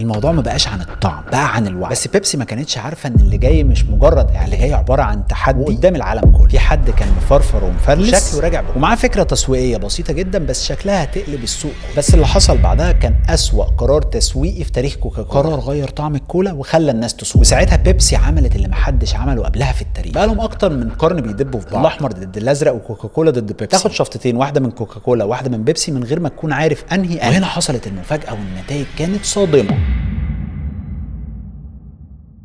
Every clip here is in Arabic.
الموضوع ما بقاش عن الطعم، بقى عن الوعي. بس بيبسي ما كانتش عارفه ان اللي جاي مش مجرد اعلان، اللي جاي عباره عن تحدي قدام العالم كله. في حد كان مفرفر ومفلس شكله راجع ومعاه فكره تسويقيه بسيطه جدا بس شكلها هتقلب السوق. بس اللي حصل بعدها كان اسوأ قرار تسويقي في تاريخ كوكاكولا. قرار غير طعم الكولا وخلى الناس تسوق. وساعتها بيبسي عملت اللي محدش عمله قبلها في التاريخ. بقى لهم اكتر من قرن بيدبوا في بعض، الاحمر ضد الازرق وكوكاكولا ضد بيبسي. تاخد شفطتين، واحده من كوكاكولا واحده من بيبسي، من غير ما تكون عارف انهي. وهنا حصلت المفاجاه والنتائج كانت صادمه.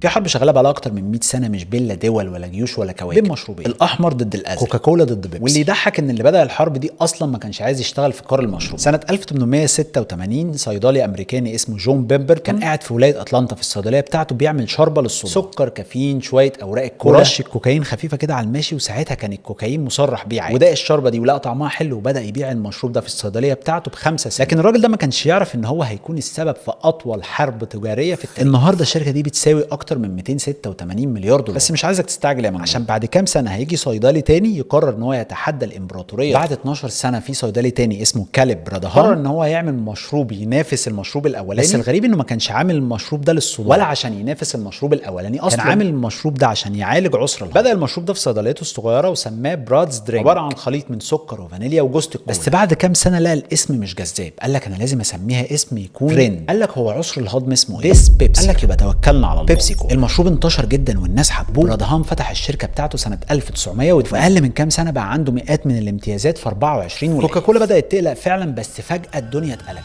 في حرب شغاله بقى لها اكتر من 100 سنه، مش بين لا دول ولا جيوش ولا كواكب، بين مشروبين، الاحمر ضد الازرق، كوكاكولا ضد بيبسي. واللي يضحك ان اللي بدا الحرب دي اصلا ما كانش عايز يشتغل في قار المشروب. سنه 1886 صيدلي امريكاني اسمه جون بيمبر كان قاعد في ولايه اتلانتا في الصيدليه بتاعته بيعمل شوربه للصداع، سكر، كافيين، شويه اوراق الكولا ورشه كوكايين خفيفه كده على الماشي. وساعتها كان الكوكايين مصرح بيه عادي. وده الشوربه دي ولقى طعمها حلو وبدا يبيع المشروب ده في الصيدليه بتاعته ب5 سنت. لكن الراجل ده ما كانش يعرف ان هو هيكون السبب في اطول حرب تجاريه في التاريخ. النهارده الشركه دي بتساوي اكتر من 286 مليار دولار. بس مش عايزك تستعجل يا مجنون، عشان بعد كام سنه هيجي صيدلي تاني يقرر ان هو يتحدى الامبراطوريه. بعد 12 سنه في صيدلي تاني اسمه كاليب برادهان قرر ان هو يعمل مشروب ينافس المشروب الاولاني. بس الغريب انه ما كانش عامل المشروب ده للصداع ولا عشان ينافس المشروب الاولاني اصلا، كان عامل المشروب ده عشان يعالج عسر الهضم. بدا المشروب ده في صيدليته الصغيره وسماه برادز درينك، عباره عن خليط من سكر وفانيليا وجوز الكولا. بس بعد كام سنه لقى الاسم مش جذاب، قال لك انا لازم اسميها اسم يكون ترند. قال لك هو عسر الهضم اسمه ايه؟ بيبسي. قال لك يبقى توكلنا على الله، بيبسي كولا. المشروب انتشر جدا والناس حبوه. برادهان فتح الشركه بتاعته سنه 1900 وفي اقل من كام سنه بقى عنده مئات من الامتيازات في 24 ولايه. كوكاكولا بدات تقلق فعلا، بس فجاه الدنيا اتقلبت.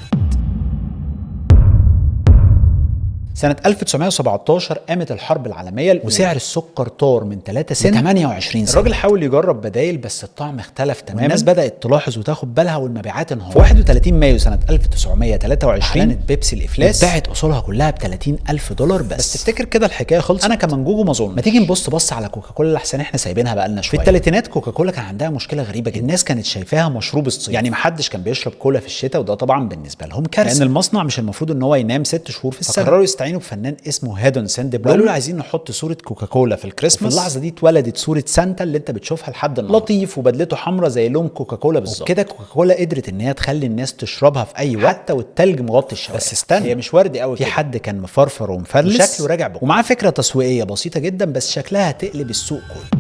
سنة 1917 قامت الحرب العالمية الأولى وسعر السكر طار من 3 سنت ل 28 سنت. الراجل حاول يجرب بدايل بس الطعم اختلف تماما. الناس بدأت تلاحظ وتاخد بالها والمبيعات انهارت. في 31 مايو سنة 1923 اعلنت بيبسي الإفلاس وباعت أصولها كلها ب$30,000 بس تفتكر كده الحكاية خلصت؟ أنا كمنجوجو ما أظن. ما تيجي نبص على كوكاكولا لحسن احنا سايبينها بقالنا شوية. في الثلاثينات كوكاكولا كان عندها مشكلة غريبة جدا، الناس كانت شايفاها مشروب الصيف. يعني محدش كان بيشرب كولا في الشتاء، وده طبعا بالنسبة لهم كارثة، لأن المصنع مش المفروض ان هو ينام 6 شهور في السنة. فقرروا يستعينوا بفنان اسمه هيدون ساندبلوم، قالوا له عايزين نحط صوره كوكاكولا في الكريسماس. في اللحظه دي اتولدت صوره سانتا اللي انت بتشوفها لحد النهارده، لطيف وبدلته حمراء زي لون كوكاكولا بالظبط. كده كوكاكولا قدرت ان هي تخلي الناس تشربها في اي وقت حتى والتلج مغطي الشوارع. بس استنى، هي مش وردي قوي. في حد كان مفرفر ومفلس شكله راجع ومعاه فكره تسويقيه بسيطه جدا بس شكلها هتقلب السوق كله.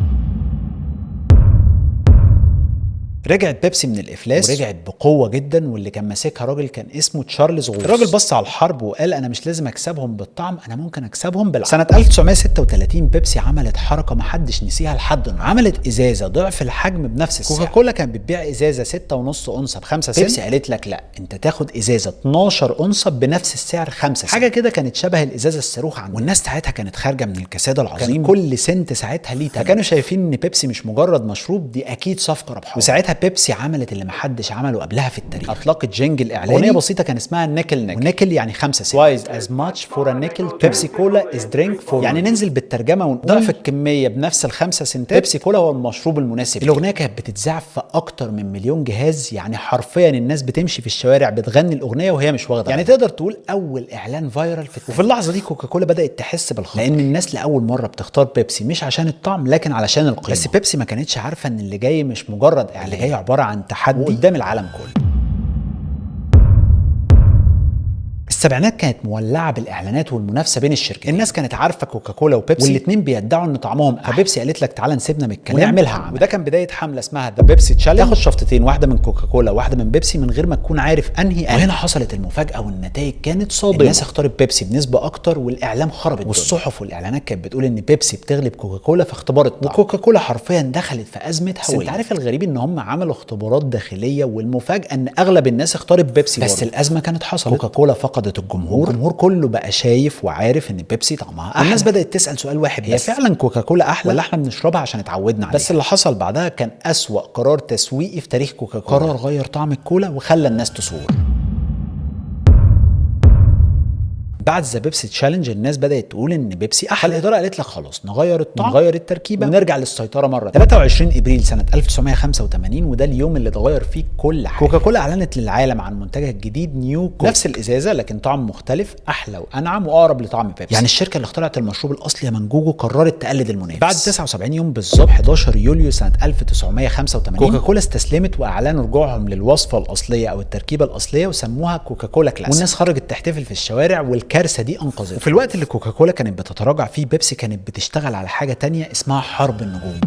رجعت بيبسي من الافلاس ورجعت بقوه جدا، واللي كان ماسكها راجل كان اسمه تشارلز غوث. الراجل بص على الحرب وقال انا مش لازم اكسبهم بالطعم، انا ممكن اكسبهم بالعقل. سنه 1936 بيبسي عملت حركه ما حدش نسيها لحد النهارده، عملت ازازه ضعف الحجم بنفس السعر. كوكاكولا كانت بتبيع ازازه 6.5 اونصه ب5 سنت، بيبسي قالت لك لا، انت تاخد ازازه 12 اونصه بنفس السعر 5 سنت. حاجه كده كانت شبه الازازه الصاروخ عندنا، والناس ساعتها كانت خارجه من الكساد العظيم، كان كل سنت ساعتها ليه تمن. فكانوا شايفين ان بيبسي مش مجرد مشروب، دي اكيد صفقه ربحانه. وساعتها بيبسي عملت اللي محدش عمله قبلها في التاريخ، اطلقت جنجل اعلاني، اغنيه بسيطه كان اسمها نيكل ونيكل يعني 5 سنت. وايز از ماتش فور ا نيكل بيبسي كولا از درينك فور، يعني ننزل بالترجمه ونقول ضعف الكميه بنفس ال5 سنتات، بيبسي كولا هو المشروب المناسب. الاغنيه كانت بتتذاع في اكتر من مليون جهاز، يعني حرفيا الناس بتمشي في الشوارع بتغني الاغنيه وهي مش واخده، يعني تقدر تقول اول اعلان فايرال في التاريخ. وفي اللحظه دي كوكاكولا بدات تحس بالخطر، لان الناس لاول مره بتختار بيبسي مش عشان الطعم لكن علشان القيمه. بس بيبسي ما كانتش عارفه ان اللي جاي مش مجرد اعلان، اللي جاي عباره عن تحدي قدام العالم كله. السبعينات كانت مولعه بالاعلانات والمنافسه بين الشركات، الناس كانت عارفه كوكاكولا وبيبسي والاثنين بيدعوا ان طعمهم احلى. فبيبسي قالت لك تعالى نسيبنا من الكلام ونعملها عمل. وده كان بدايه حمله اسمها ذا بيبسي تشالنج، تاخد شفطتين، واحده من كوكاكولا واحده من بيبسي، من غير ما تكون عارف انهي. وهنا حصلت المفاجاه والنتائج كانت صادمه، الناس اختارت بيبسي بنسبه اكتر والاعلام خرب، والصحف والاعلانات كانت بتقول ان بيبسي بتغلب كوكاكولا في اختبار الطعم، وكوكاكولا حرفيا دخلت في ازمه هويه. بس انت عارف الغريب ان هم عملوا اختبارات داخليه، والمفاجاه ان اغلب الناس اختارت بيبسي بس الازمه كانت حصلت، كوكاكولا فقدت الجمهور كله بقى شايف وعارف ان بيبسي طعمها احلى. الناس بدات تسال سؤال واحد، هي فعلا كوكاكولا احلى ولا احنا بنشربها عشان اتعودنا عليها؟ بس اللي حصل بعدها كان اسوأ قرار تسويقي في تاريخ كوكاكولا، قرار غير طعم الكولا وخلى الناس تصور. بعد ذا بيبسي تشالنج الناس بدات تقول ان بيبسي احلى، الاداره قالت لك خلاص نغير الطعم نغير التركيبه ونرجع للسيطره مره. 23 ابريل سنه 1985 وده اليوم اللي اتغير فيه كل حاجه. كوكاكولا اعلنت للعالم عن منتجها الجديد نيو كوك، نفس الازازه لكن طعم مختلف، احلى وانعم واقرب لطعم بيبسي. يعني الشركه اللي اخترعت المشروب الاصلي يا منجوجو قررت تقلد المنافس. بعد 79 يوم بالظبط 11 يوليو سنه 1985 كوكاكولا استسلمت واعلنوا رجوعهم للوصفه الاصليه او التركيبه الاصليه وسموها كوكاكولا كلاسيك، والناس خرجت تحتفل في الشوارع والكاميرا الكارثه دي انقذته. وفي الوقت اللي كوكاكولا كانت بتتراجع فيه، بيبسي كانت بتشتغل على حاجه تانية اسمها حرب النجوم.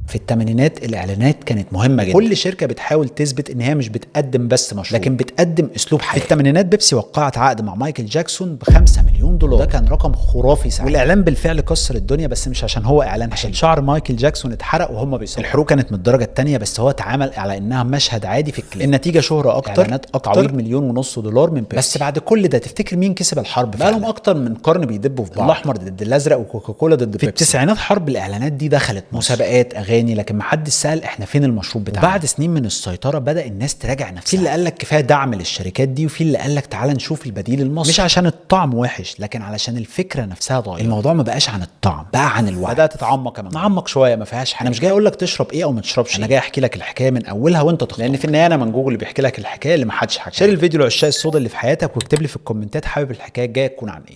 في الثمانينات الاعلانات كانت مهمه جدا، كل شركه بتحاول تثبت ان هي مش بتقدم بس مشروع لكن بتقدم اسلوب حياه. في الثمانينات بيبسي وقعت عقد مع مايكل جاكسون ب5 مليون دولار، ده كان رقم خرافي ساعتها، والاعلان بالفعل كسر الدنيا، بس مش عشان هو اعلان، عشان شعر مايكل جاكسون اتحرق وهم بيصوروا. الحروق كانت من الدرجه الثانيه، بس هو اتعامل على انها مشهد عادي في الكليب. النتيجه شهره اكتر، اعلانات اكتر، تعويض 1.5 مليون دولار من بيبسي. بس بعد كل ده تفتكر مين كسب الحرب؟ بقى لهم اكتر من قرن بيدبوا في بعض، الاحمر ضد الازرق وكوكاكولا ضد بيبسي. في التسعينات حرب الاعلانات دي دخلت مسابقات اغاني، لكن محدش سأل احنا فين المشروب بتاعنا. وبعد سنين من السيطره بدا الناس تراجع نفسها، في اللي قال لك كفايه دعم للشركات دي، وفي اللي قال لك تعالى نشوف البديل المصري، مش عشان الطعم وحش لكن علشان الفكره نفسها ضايعه. الموضوع ما بقاش عن الطعم، بقى عن الوعي. بدات تتعمق كمان، نعمق شويه ما فيهاش حاجه. انا مش جاي اقول لك تشرب ايه او ما تشربش، انا جاي احكي لك الحكايه من اولها وانت تختار، لان في النهايه انا من جوجل اللي بيحكي لك الحكايه اللي ما حدش حكاها. شير الفيديو لعشاق الصودا اللي في حياتك، واكتب لي في الكومنتات حابب الحكايه الجايه تكون عن ايه.